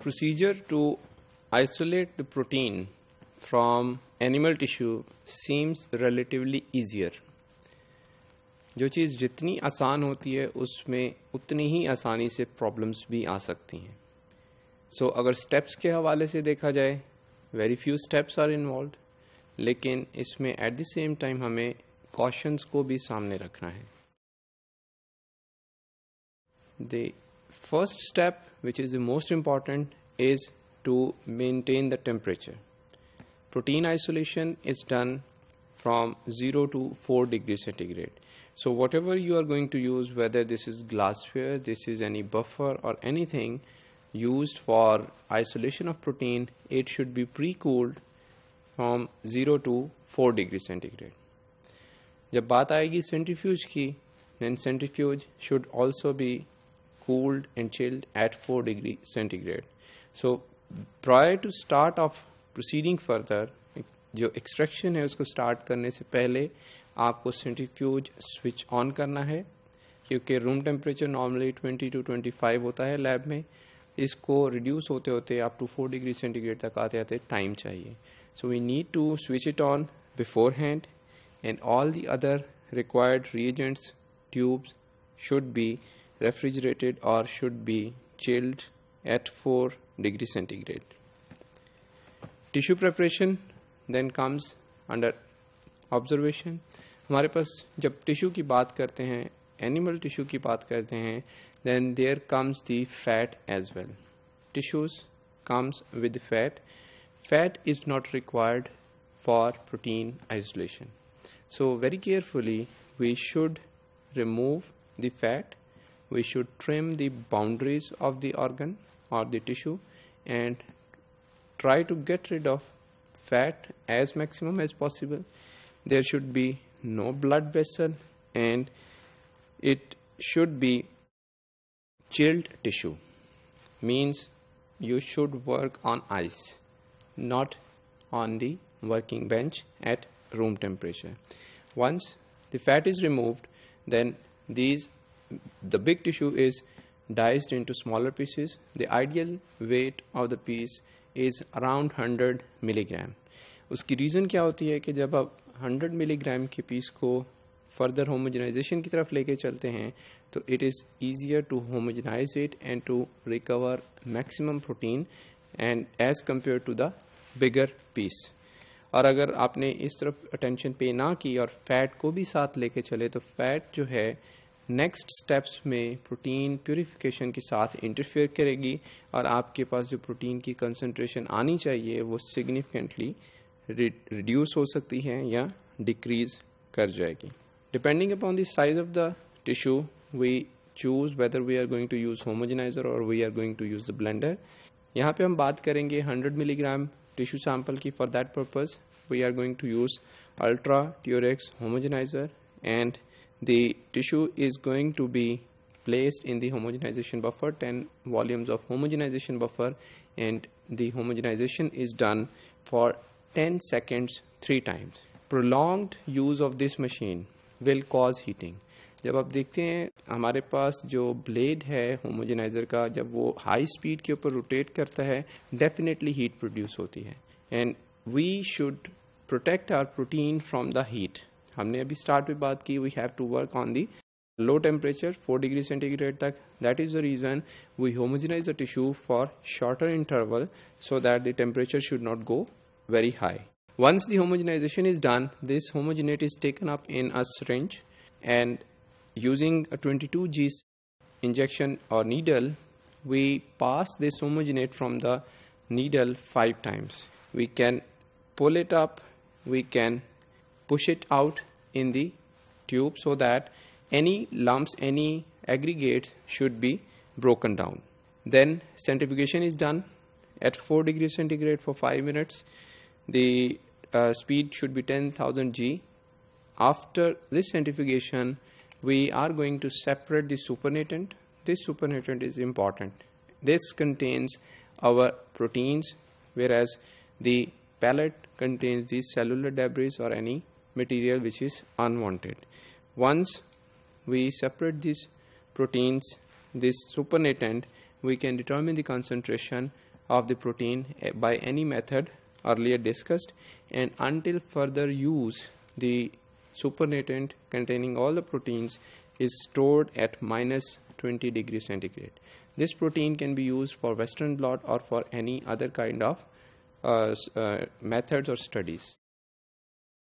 Procedure to isolate the protein from animal tissue seems relatively easier. जो चीज़ जितनी आसान होती है उसमें उतनी ही आसानी से प्रॉब्लम्स भी आ सकती हैं. सो अगर स्टेप्स के हवाले से देखा जाए, very few steps are involve, लेकिन इसमें एट द सेम टाइम हमें कॉशंस को भी सामने रखना है. The first step, which is the most important, is to maintain the temperature. Protein isolation is done from 0 to 4 degrees centigrade. So whatever you are going to use, whether this is glassware, this is any buffer or anything used for isolation of protein, it should be pre-cooled from 0 to 4 degrees centigrade. जब बात आएगी centrifuge की, then centrifuge should also be cooled and chilled at 4 degrees centigrade. So prior to start of proceeding further, जो extraction है उसको start करने से पहले आपको centrifuge switch on करना है, क्योंकि room temperature normally 20 to 25 होता है lab में. इसको reduce होते होते up to 4 degrees centigrade तक आते आते time चाहिए. So we need to switch it on beforehand, and all the other required reagents, tubes should be refrigerated or should be chilled at 4 degrees centigrade. Tissue preparation then comes under observation. हमारे पास जब tissue की बात करते हैं, animal tissue की बात करते हैं, then there comes the fat as well. Tissues comes with fat. Fat is not required for protein isolation. So very carefully we should remove the fat. We should trim the boundaries of the organ or the tissue and try to get rid of fat as maximum as possible. There should be no blood vessel and it should be chilled tissue. Means you should work on ice, not on the working bench at room temperature. Once the fat is removed, then the big tissue is diced into smaller pieces. The ideal weight of the piece is around 100 milligram. उसकी reason क्या होती है कि जब आप 100 milligram के piece को further homogenization की तरफ लेके चलते हैं तो it is easier to homogenize it and to recover maximum protein and as compare to the bigger piece. और अगर आपने इस तरफ अटेंशन पे ना की और फैट को भी साथ लेके चले तो फैट जो है नेक्स्ट स्टेप्स में प्रोटीन प्यूरिफिकेशन के साथ इंटरफेयर करेगी और आपके पास जो प्रोटीन की कंसंट्रेशन आनी चाहिए वो सिग्निफिकेंटली रिड्यूस हो सकती है या डिक्रीज कर जाएगी. Depending upon the size of the tissue we choose whether we are going to use homogenizer और we are going to use the blender. यहाँ पे हम बात करेंगे 100 मिलीग्राम टिश्यू सैंपल की. For that purpose we are going to use Ultra Turrax homogenizer and the tissue is going to be placed in the homogenization buffer, 10 volumes of homogenization buffer, and the homogenization is done for 10 seconds 3 times. Prolonged use of this machine will cause heating. जब आप देखते हैं हमारे पास जो blade है homogeniser का, जब वो हाई स्पीड के ऊपर रोटेट करता है डेफिनेटली हीट प्रोड्यूस होती है and we should protect our protein from the heat. हमने अभी स्टार्ट में बात की we have to work on the low temperature 4 degree centigrade तक. That is the reason we homogenize the tissue for shorter interval so that the temperature should not go very high. Once the homogenization is done, this homogenate is taken up in a syringe and using a 22G injection or needle, we pass this homogenate from the needle 5 times. We can pull it up, we can push it out in the tube so that any lumps, any aggregates should be broken down. Then centrifugation is done at 4 degrees centigrade for 5 minutes. The speed should be 10,000 G. After this centrifugation, we are going to separate the supernatant. This supernatant is important. This contains our proteins, whereas the pellet contains the cellular debris or any material which is unwanted. Once we separate these proteins, this supernatant, we can determine the concentration of the protein by any method earlier discussed, and until further use, the supernatant containing all the proteins is stored at minus 20 degrees centigrade. This protein can be used for Western blot or for any other kind of methods or studies.